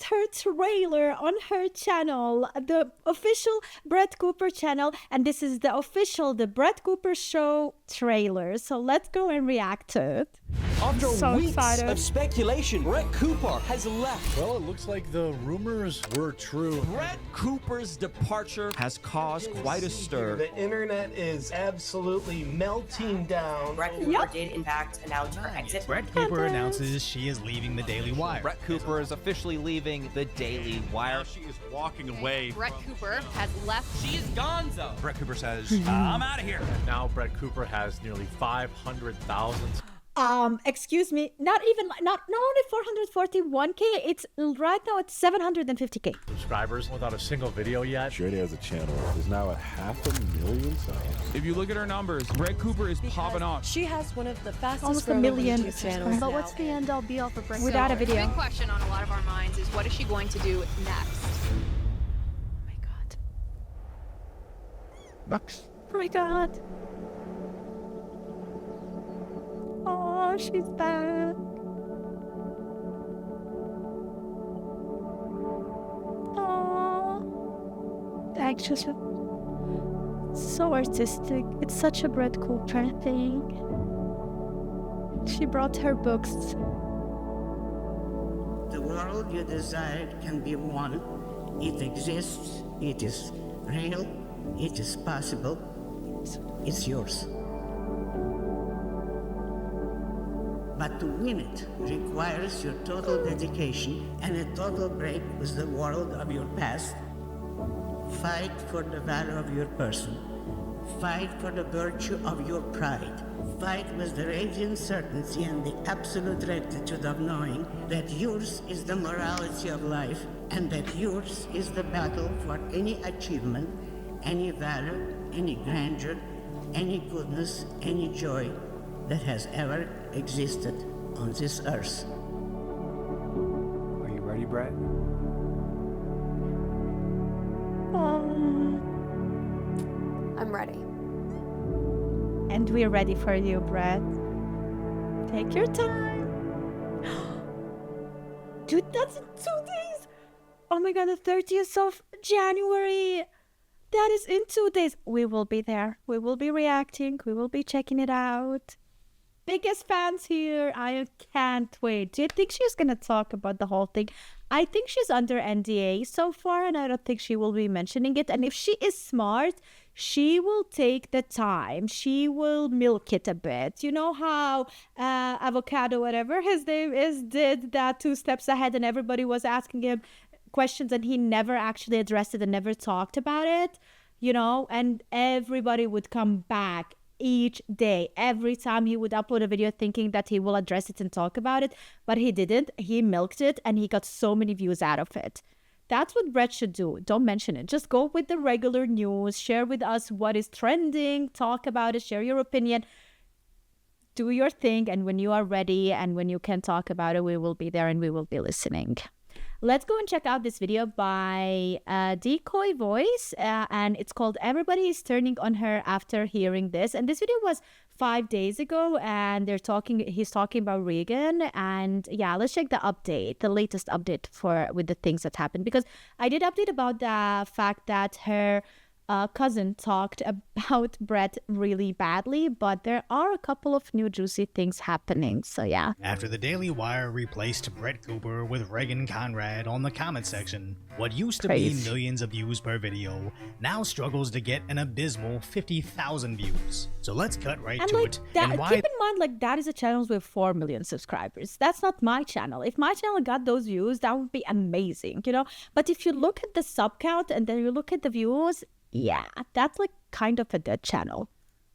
her trailer on her channel, the official Brett Cooper channel, and this is the official The Brett Cooper Show trailer. So let's go and react to it. After So weeks excited. of speculation, Brett Cooper has left. Well, it looks like the rumors were true. Brett Cooper's departure has caused quite a stir. The internet is absolutely melting down. Brett Cooper did, in fact, announce her exit. Brett Cooper announces she is leaving the Daily Wire. Brett Cooper is officially leaving the Daily Wire. She is walking away. Brett Cooper has left. She is gonzo. Brett Cooper says, I'm out of here. Now Brett Cooper has nearly 500,000. Excuse me, not only 441K, it's right now at 750K. subscribers without a single video yet. She already has a channel. There's now at 500,000 subs. If you look at her numbers, Brett Cooper is popping off. She has one of the fastest Almost a growing million YouTube channels. But what's the end all be all for Brett? Without a video. The big question on a lot of our minds is what is she going to do next? Oh my god. Bucks. Oh my god. Oh, she's back. Oh, anxious. So artistic. It's such a Brett Cooper thing. She brought her books. The world you desired can be won. It exists. It is real. It is possible. It's yours. But to win it requires your total dedication and a total break with the world of your past. Fight for the value of your person. Fight for the virtue of your pride. Fight with the radiant certainty and the absolute rectitude of knowing that yours is the morality of life and that yours is the battle for any achievement, any valor, any grandeur, any goodness, any joy that has ever existed on this earth. Are you ready, Brett? I'm ready. And we're ready for you, Brett. Take your time. Dude, that's in 2 days. Oh my god, the 30th of January. That is in 2 days. We will be there. We will be reacting. We will be checking it out. Biggest fans here. I can't wait. Do you think she's going to talk about the whole thing? I think she's under NDA so far, and I don't think she will be mentioning it. And if she is smart, she will take the time. She will milk it a bit. You know how Avocado, whatever his name is, did that 2 steps ahead and everybody was asking him questions and he never actually addressed it and never talked about it, you know, and everybody would come back each day, every time he would upload a video thinking that he will address it and talk about it, but he didn't. He milked it and he got so many views out of it. That's what Brett should do. Don't mention it. Just go with the regular news, share with us what is trending, talk about it, share your opinion, do your thing, and when you are ready and when you can talk about it, we will be there and we will be listening. Let's go and check out this video by Decoy Voice, and it's called Everybody is Turning on Her After Hearing This. And this video was 5 days ago, and he's talking about Reagan. And yeah, let's check the update, the latest update with the things that happened, because I did update about the fact that her cousin talked about Brett really badly, but there are a couple of new juicy things happening, so yeah. After the Daily Wire replaced Brett Cooper with Reagan Conrad on the comment section, what used to be millions of views per video now struggles to get an abysmal 50,000 views. So let's cut right to it. Keep in mind, like, that is a channel with 4 million subscribers. That's not my channel. If my channel got those views, that would be amazing, you know? But if you look at the sub count and then you look at the views, yeah, that's like kind of a dead channel.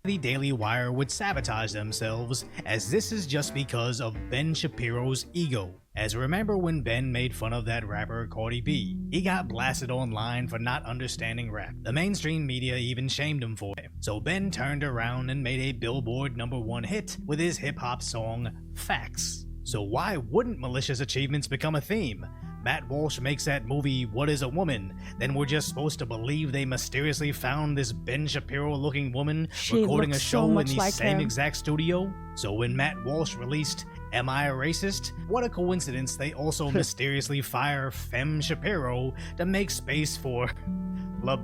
The Daily Wire would sabotage themselves, as this is just because of Ben Shapiro's ego. As remember when Ben made fun of that rapper Cardi B? He got blasted online for not understanding rap. The mainstream media even shamed him for it. So Ben turned around and made a Billboard #1 hit with his hip-hop song, Facts. So why wouldn't malicious achievements become a theme? Matt Walsh makes that movie What is a Woman, then we're just supposed to believe they mysteriously found this Ben Shapiro-looking woman recording a show in the same exact studio? So when Matt Walsh released Am I a Racist? What a coincidence they also mysteriously fire Femme Shapiro to make space for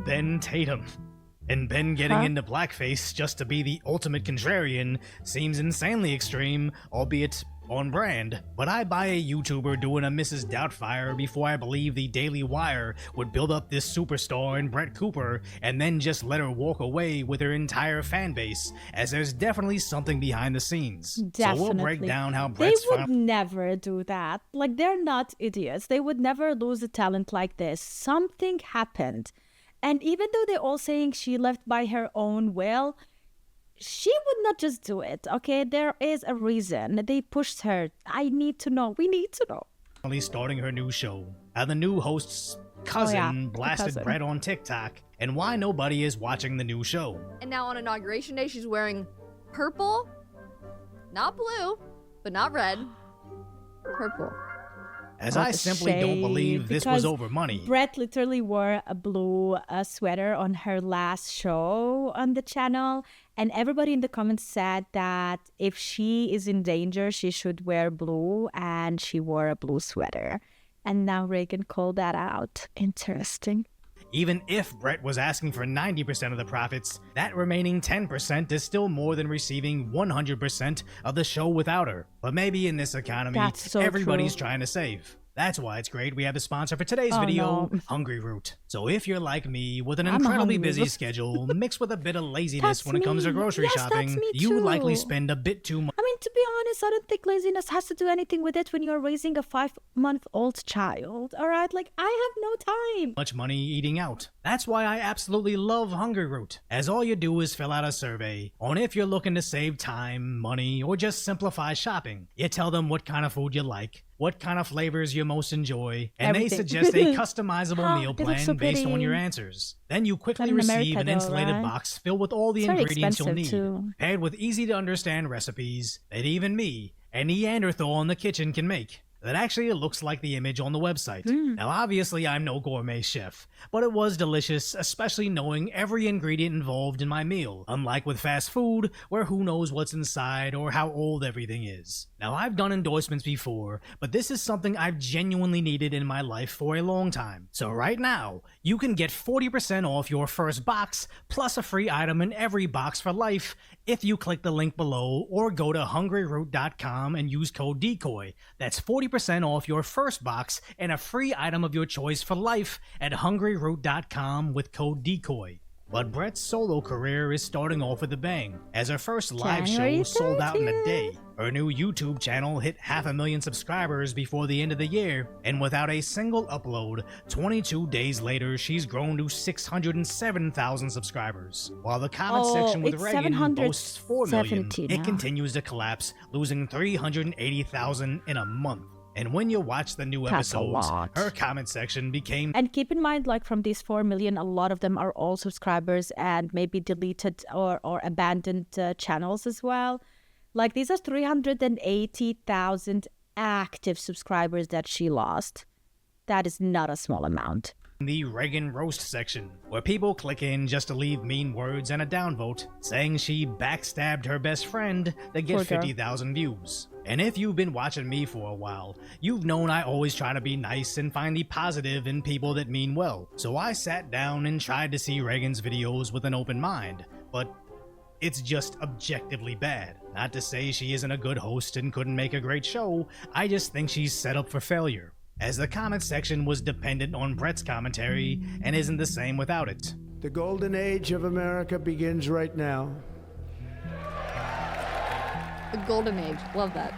Ben Tatum. And Ben getting into blackface just to be the ultimate contrarian seems insanely extreme, albeit on brand. But I buy a YouTuber doing a Mrs. Doubtfire before I believe the Daily Wire would build up this superstar in Brett Cooper and then just let her walk away with her entire fan base, as there's definitely something behind the scenes. Definitely. So we'll break down how Brett's They would never do that. Like, they're not idiots. They would never lose a talent like this. Something happened. And even though they're all saying she left by her own will, she would not just do it, okay? There is a reason. They pushed her. I need to know. We need to know. Finally starting her new show. How the new host's cousin blasted Brett on TikTok, and why nobody is watching the new show. And now on Inauguration Day, she's wearing purple, not blue, but not red, purple. As I simply don't believe this was over money. Brett literally wore a blue sweater on her last show on the channel, and everybody in the comments said that if she is in danger, she should wear blue, and she wore a blue sweater. And now Reagan called that out. Interesting. Even if Brett was asking for 90% of the profits, that remaining 10% is still more than receiving 100% of the show without her. But maybe in this economy, everybody's trying to save. That's why it's great we have a sponsor for today's video, Hungry Root. So if you're like me, with an incredibly busy schedule, mixed with a bit of laziness when it comes to grocery shopping, you likely spend a bit too much. I mean, to be honest, I don't think laziness has to do anything with it when you're raising a 5-month-old child, all right? Like, I have no time. Much money eating out. That's why I absolutely love Hungry Root, as all you do is fill out a survey on if you're looking to save time, money, or just simplify shopping. You tell them what kind of food you like, what kind of flavors you most enjoy, and they suggest a customizable meal plan based on your answers. Then you quickly receive an insulated box filled with all the ingredients you'll need, paired with easy-to-understand recipes that even me, a Neanderthal in the kitchen, can make. That actually looks like the image on the website. Now obviously I'm no gourmet chef, but it was delicious, especially knowing every ingredient involved in my meal, unlike with fast food, where who knows what's inside or how old everything is. Now I've done endorsements before, but this is something I've genuinely needed in my life for a long time. So right now, you can get 40% off your first box, plus a free item in every box for life, if you click the link below or go to hungryroot.com and use code DECOY. That's 40% off your first box and a free item of your choice for life at hungryroot.com with code DECOY. But Brett's solo career is starting off with a bang, as her first live show sold out in a day. Her new YouTube channel hit 500,000 subscribers before the end of the year, and without a single upload, 22 days later, she's grown to 607,000 subscribers. While the comment section with Reagan boasts 4 million, it continues to collapse, losing 380,000 in a month. And when you watch the new episodes, her comment section became... And keep in mind, like, from these 4 million, a lot of them are all subscribers and maybe deleted or abandoned channels as well. Like, these are 380,000 active subscribers that she lost. That is not a small amount. The Reagan roast section, where people click in just to leave mean words and a downvote, saying she backstabbed her best friend to get 50,000 views. And if you've been watching me for a while, you've known I always try to be nice and find the positive in people that mean well. So I sat down and tried to see Reagan's videos with an open mind, but it's just objectively bad. Not to say she isn't a good host and couldn't make a great show, I just think she's set up for failure, as the comment section was dependent on Brett's commentary and isn't the same without it. The golden age of America begins right now. The golden age. Love that.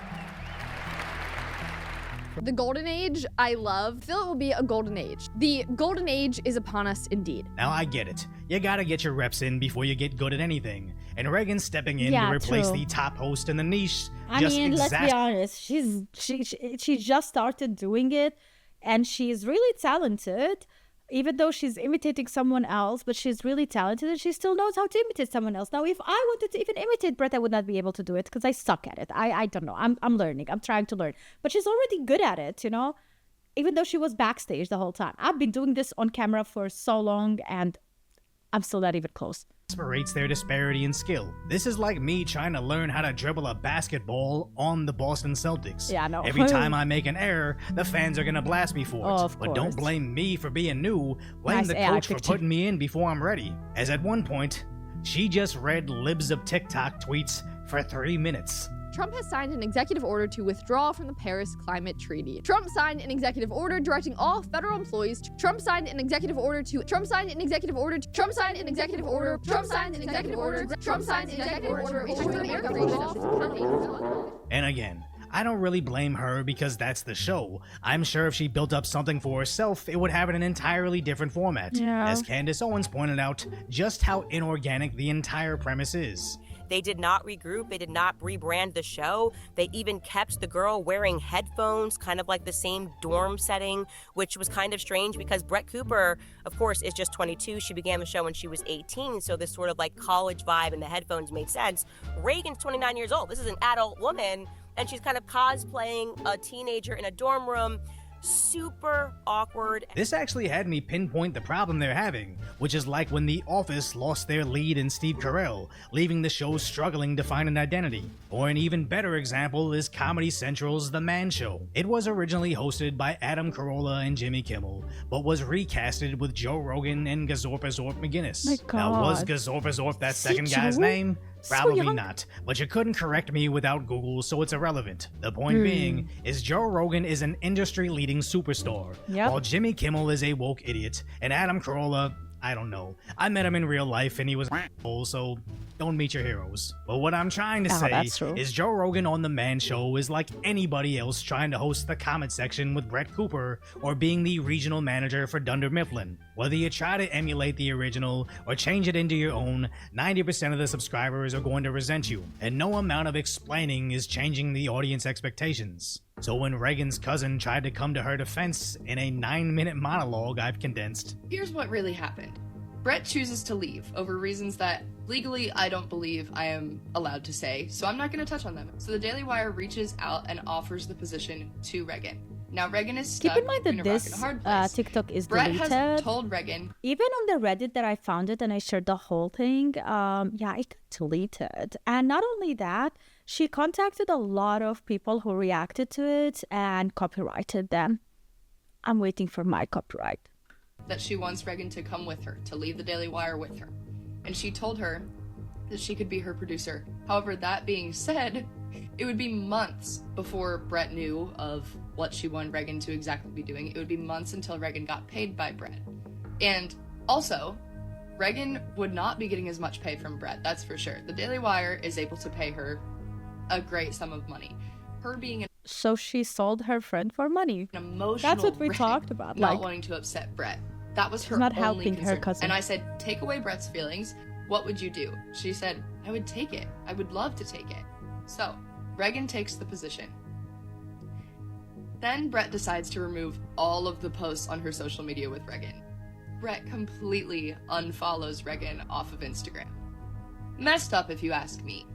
The golden age, I love. I feel it will be a golden age. The golden age is upon us indeed. Now I get it. You gotta get your reps in before you get good at anything. And Reagan's stepping in to replace the top host in the niche. I mean, let's be honest. She just started doing it, and she's really talented. Even though she's imitating someone else, but she's really talented and she still knows how to imitate someone else. Now, if I wanted to even imitate Brett, I would not be able to do it because I suck at it. I don't know. I'm learning. I'm trying to learn. But she's already good at it, you know? even though she was backstage the whole time. I've been doing this on camera for so long, and I'm still not even close. Rates their disparity in skill. This is like me trying to learn how to dribble a basketball on the Boston Celtics. Yeah, no. Every time I make an error, the fans are gonna blast me for it. Of but course. don't blame me for being new. Blame Nice the AI coach for picture. putting me in before I'm ready. As at one point, she just read libs of TikTok tweets for 3 minutes. Trump has signed an executive order to withdraw from the Paris Climate Treaty. Trump signed an executive order directing all federal employees to Trump signed an executive order to Trump signed an executive order to Trump signed an executive order Trump signed an executive order Trump signed an executive order. And again, I don't really blame her because that's the show. I'm sure if she built up something for herself, it would have an entirely different format. Yeah. As Candace Owens pointed out, just how inorganic the entire premise is. They did not regroup. They did not rebrand the show. They even kept the girl wearing headphones, kind of like the same dorm setting, which was kind of strange because Brett Cooper, of course, is just 22. She began the show when she was 18, so this sort of like college vibe and the headphones made sense. Reagan's 29 years old. This is an adult woman, and she's kind of cosplaying a teenager in a dorm room. Super awkward. This actually had me pinpoint the problem they're having, which is like when The Office lost their lead in Steve Carell, leaving the show struggling to find an identity. Or an even better example is Comedy Central's The Man Show. It was originally hosted by Adam Carolla and Jimmy Kimmel, but was recasted with Joe Rogan and Gazorpazorp McGinnis. My Now, was God. Gazorpazorp that See, second guy's Joe? name? So Probably young. not, but you couldn't correct me without Google, so it's irrelevant. The point being is Joe Rogan is an industry-leading superstar, Yep. while Jimmy Kimmel is a woke idiot, and Adam Carolla, I don't know. I met him in real life and he was so don't meet your heroes. But what I'm trying to Oh, say that's true. is Joe Rogan on The Man Show is like anybody else trying to host the comment section with Brett Cooper or being the regional manager for Dunder Mifflin. Whether you try to emulate the original or change it into your own, 90% of the subscribers are going to resent you, and no amount of explaining is changing the audience expectations. So when Reagan's cousin tried to come to her defense in a 9-minute monologue I've condensed, Here's what really happened. Brett chooses to leave over reasons that legally I don't believe I am allowed to say, so I'm not going to touch on them. So the Daily Wire reaches out and offers the position to Reagan. Now Reagan is stuck Keep in mind between that a rock and a this hard place. TikTok is Brett deleted. has told Reagan, Even on the Reddit that I found it and I shared the whole thing, yeah, it got deleted. And not only that, she contacted a lot of people who reacted to it and copyrighted them. I'm waiting for my copyright. that she wants Reagan to come with her, to leave the Daily Wire with her. And she told her that she could be her producer. However, that being said, it would be months before Brett knew of what she wanted Reagan to exactly be doing. It would be months until Reagan got paid by Brett. And also, Reagan would not be getting as much pay from Brett, that's for sure. The Daily Wire is able to pay her a great sum of money. Her being an So she sold her friend for money. emotional That's what we wreck, talked about. not Like, wanting to upset Brett. That was she's her not only helping her concern. cousin. And I said, take away Brett's feelings. What would you do? She said, I would take it. I would love to take it. So, Reagan takes the position. Then Brett decides to remove all of the posts on her social media with Reagan. Brett completely unfollows Reagan off of Instagram. Messed up if you ask me.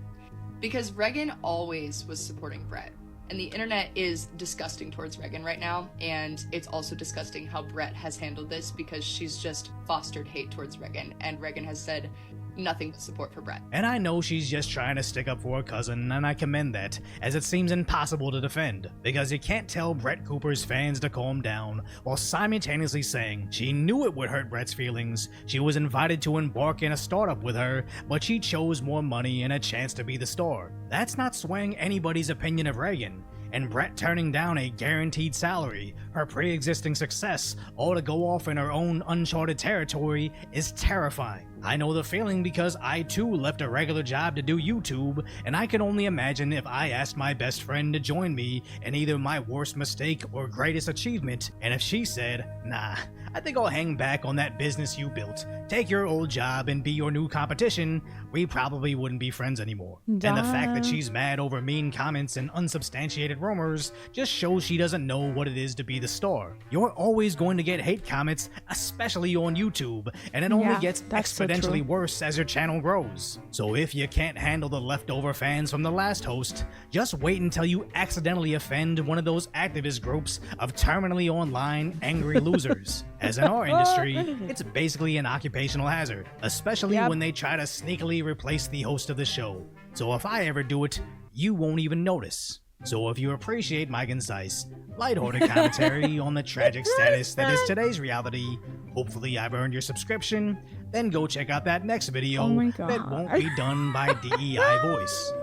Because Reagan always was supporting Brett. And the internet is disgusting towards Reagan right now, and it's also disgusting how Brett has handled this because she's just fostered hate towards Reagan, and Reagan has said nothing but support for Brett. and I know she's just trying to stick up for her cousin, and I commend that, as it seems impossible to defend, because you can't tell Brett Cooper's fans to calm down, while simultaneously saying she knew it would hurt Brett's feelings, she was invited to embark in a startup with her, but she chose more money and a chance to be the star. That's not swaying anybody's opinion of Reagan. And Brett turning down a guaranteed salary, her pre-existing success, all to go off in her own uncharted territory is terrifying. I know the feeling because I too left a regular job to do YouTube, and I can only imagine if I asked my best friend to join me in either my worst mistake or greatest achievement, and if she said, nah, I think I'll hang back on that business you built, take your old job and be your new competition, we probably wouldn't be friends anymore. And the fact that she's mad over mean comments and unsubstantiated rumors just shows she doesn't know what it is to be the star. You're always going to get hate comments, especially on YouTube, and it only Yeah, gets that's so exponentially exponentially worse as your channel grows. So if you can't handle the leftover fans from the last host, just wait until you accidentally offend one of those activist groups of terminally online angry losers. As in our industry, it's basically an occupational hazard, especially when they try to sneakily replace the host of the show. So if I ever do it, you won't even notice. So if you appreciate my concise, lighthearted commentary on the tragic status that is today's reality, hopefully I've earned your subscription, then go check out that next video that won't be done by DEI voice.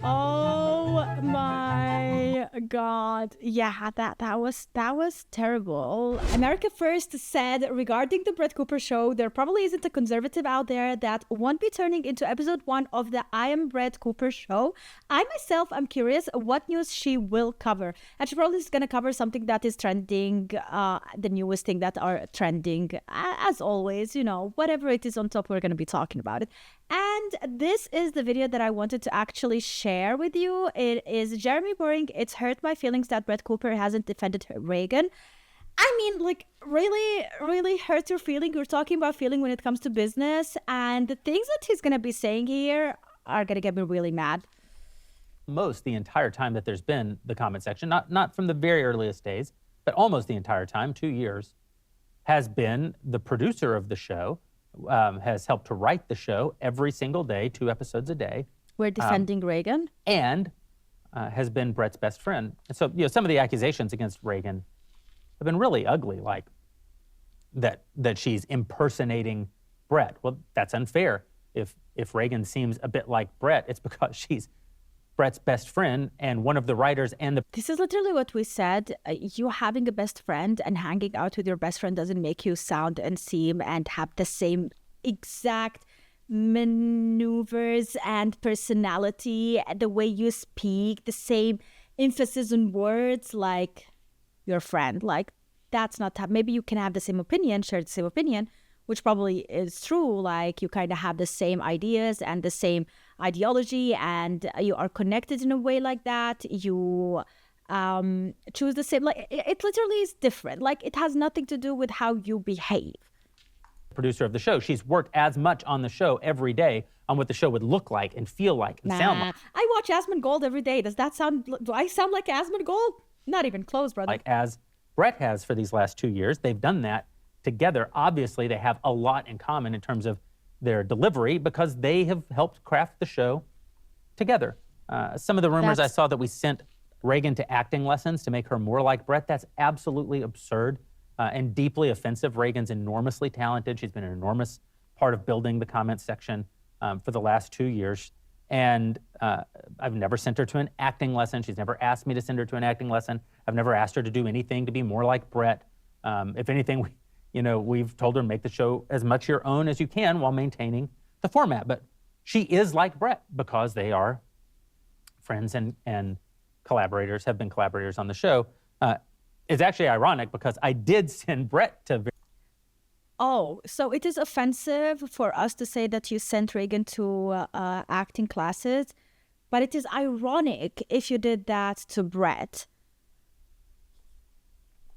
Oh my god. Yeah, that was terrible. America First said regarding the Brett Cooper show, there probably isn't a conservative out there that won't be turning into episode 1 of the I Am Brett Cooper show. I myself am curious what news she will cover. And she probably is gonna cover something that is trending, the newest thing that are trending. As always, you know, whatever it is on top, we're gonna be talking about it. And this is the video that I wanted to actually share with you. It is Jeremy Boring. It's hurt my feelings that Brett Cooper hasn't defended Reagan. I mean, like, really hurt your feeling. You're talking about feeling when it comes to business. And the things that he's going to be saying here are going to get me really mad. Most the entire time that there's been the comment section, not from the very earliest days, but almost the entire time, 2 years, has been the producer of the show, has helped to write the show every single day, 2 episodes a day. We're defending Reagan. And has been Brett's best friend. And so, you know, some of the accusations against Reagan have been really ugly, like that she's impersonating Brett. Well, that's unfair. If Reagan seems a bit like Brett, it's because she's Brett's best friend and one of the writers and the... This is literally what we said. You having a best friend and hanging out with your best friend doesn't make you sound and seem and have the same exact maneuvers and personality, the way you speak, the same emphasis on words like your friend. Like, that's not... Maybe you can have the same opinion, share the same opinion, which probably is true. Like, you kind of have the same ideas and the same ideology, and you are connected in a way like that. You choose the same, like, it literally is different. Like, it has nothing to do with how you behave. Producer of the show, she's worked as much on the show every day on what the show would look like and feel like and sound like. I watch Asmund Gold every day. Does that sound... Do I sound like Asmund Gold? Not even close, brother. Like as Brett has for these last 2 years. They've done that together. Obviously, they have a lot in common in terms of their delivery because they have helped craft the show together. Some of the rumors I saw that we sent Reagan to acting lessons to make her more like Brett, that's absolutely absurd and deeply offensive. Reagan's enormously talented. She's been an enormous part of building the comment section for the last 2 years. And I've never sent her to an acting lesson. She's never asked me to send her to an acting lesson. I've never asked her to do anything to be more like Brett. If anything, we've told her make the show as much your own as you can while maintaining the format. But she is like Brett because they are friends and collaborators, have been collaborators on the show. It's actually ironic because I did send Brett to... Oh, so it is offensive for us to say that you sent Reagan to acting classes, but it is ironic if you did that to Brett.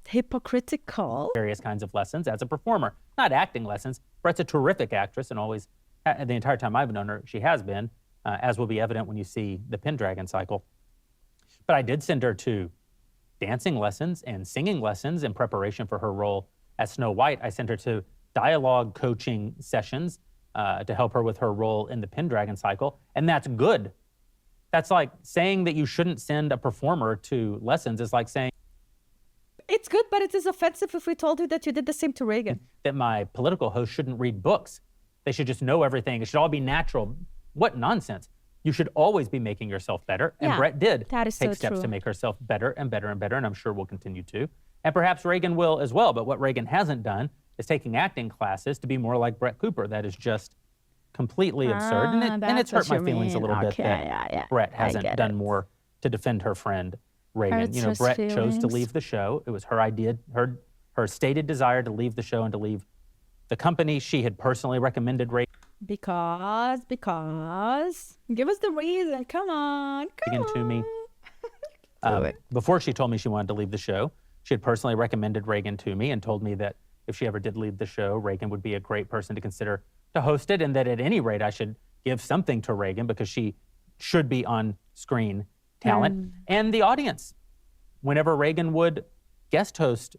Hypocritical. Various kinds of lessons as a performer, not acting lessons. Brett's a terrific actress and always, the entire time I've known her, she has been, as will be evident when you see the Pendragon cycle. But I did send her to dancing lessons and singing lessons in preparation for her role as Snow White. I sent her to dialogue coaching sessions to help her with her role in the Pendragon cycle, and that's good. That's like saying that you shouldn't send a performer to lessons is like saying... It's good, but it is offensive if we told you that you did the same to Reagan. That my political host shouldn't read books. They should just know everything. It should all be natural. What nonsense. You should always be making yourself better. And Brett did take steps to make herself better and better and better, and I'm sure will continue to. And perhaps Reagan will as well. But what Reagan hasn't done is taking acting classes to be more like Brett Cooper. That is just completely absurd. And it's hurt my feelings a little bit that Brett hasn't done more to defend her friend Reagan. Brett chose to leave the show. It was her idea, her stated desire to leave the show and to leave the company. She had personally recommended Reagan. Because. Give us the reason. Come on. To me. Before she told me she wanted to leave the show, she had personally recommended Reagan to me and told me that if she ever did leave the show, Reagan would be a great person to consider to host it, and that at any rate I should give something to Reagan because she should be on screen talent. And the audience, whenever Reagan would guest host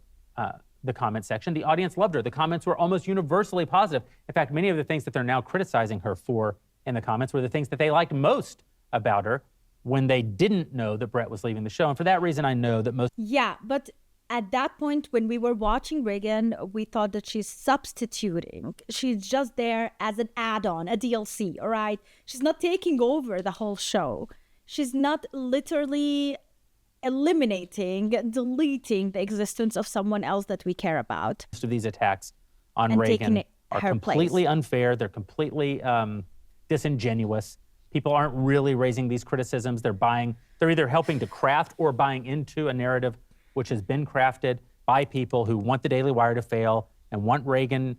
the comment section, the audience loved her. The comments were almost universally positive. In fact, many of the things that they're now criticizing her for in the comments were the things that they liked most about her when they didn't know that Brett was leaving the show. And for that reason, I know that most... Yeah, but at that point, when we were watching Reagan, we thought that she's substituting. She's just there as an add-on, a DLC, all right? She's not taking over the whole show. She's not literally eliminating, deleting the existence of someone else that we care about. Most of these attacks on And Reagan taking are her completely place. unfair. They're completely disingenuous. People aren't really raising these criticisms. They're either helping to craft or buying into a narrative which has been crafted by people who want the Daily Wire to fail and want Reagan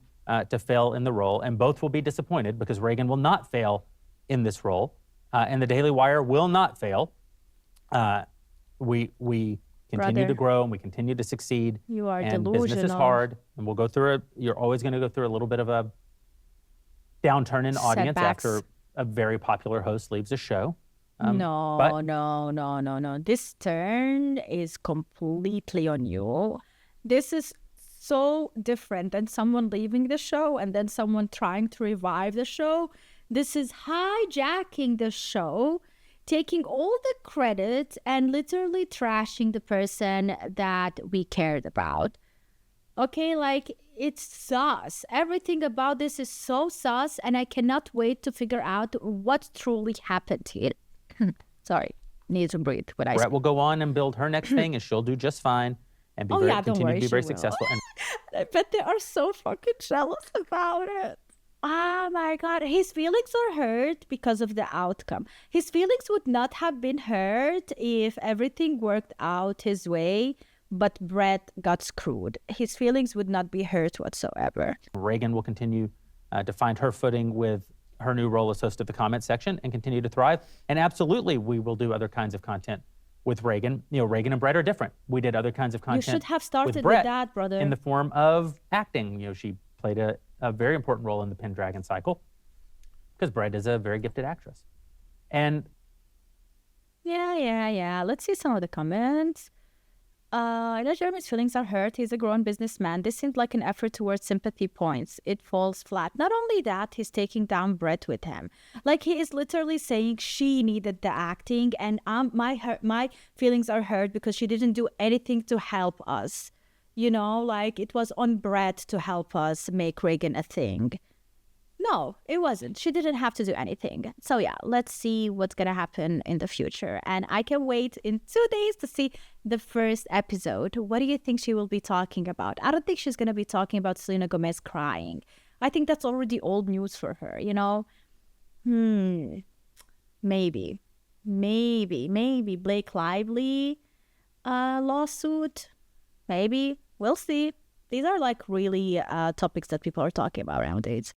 to fail in the role. And both will be disappointed because Reagan will not fail in this role. And the Daily Wire will not fail. We continue to grow and we continue to succeed. You are and delusional. business is hard, and we'll go through you're always going to go through a little bit of a downturn in audience Setbacks. after a very popular host leaves a show. No. This turn is completely on you. This is so different than someone leaving the show and then someone trying to revive the show. This is hijacking the show, taking all the credit and literally trashing the person that we cared about. Okay, like, it's sus. Everything about this is so sus, and I cannot wait to figure out what truly happened here. Sorry, need to breathe when I Brett will go on and build her next thing, and she'll do just fine and continue to be very successful. And I bet they are so fucking jealous about it. Oh my God, his feelings are hurt because of the outcome. His feelings would not have been hurt if everything worked out his way, but Brett got screwed. His feelings would not be hurt whatsoever. Reagan will continue to find her footing with her new role as host of the comment section and continue to thrive. And absolutely, we will do other kinds of content with Reagan. You know, Reagan and Brett are different. We did other kinds of content. You should have started with Brett that, brother. in the form of acting. You know, she played a very important role in the Pendragon cycle because Brett is a very gifted actress. And Yeah. Let's see some of the comments. I know Jeremy's feelings are hurt. He's a grown businessman. This seemed like an effort towards sympathy points. It falls flat. Not only that, he's taking down Brett with him. Like, he is literally saying she needed the acting, and my feelings are hurt because she didn't do anything to help us. You know, like, it was on Brett to help us make Reagan a thing. No, it wasn't. She didn't have to do anything. So yeah, let's see what's going to happen in the future. And I can wait in 2 days to see the first episode. What do you think she will be talking about? I don't think she's going to be talking about Selena Gomez crying. I think that's already old news for her, you know? Maybe Blake Lively lawsuit. Maybe. We'll see. These are like really topics that people are talking about nowadays.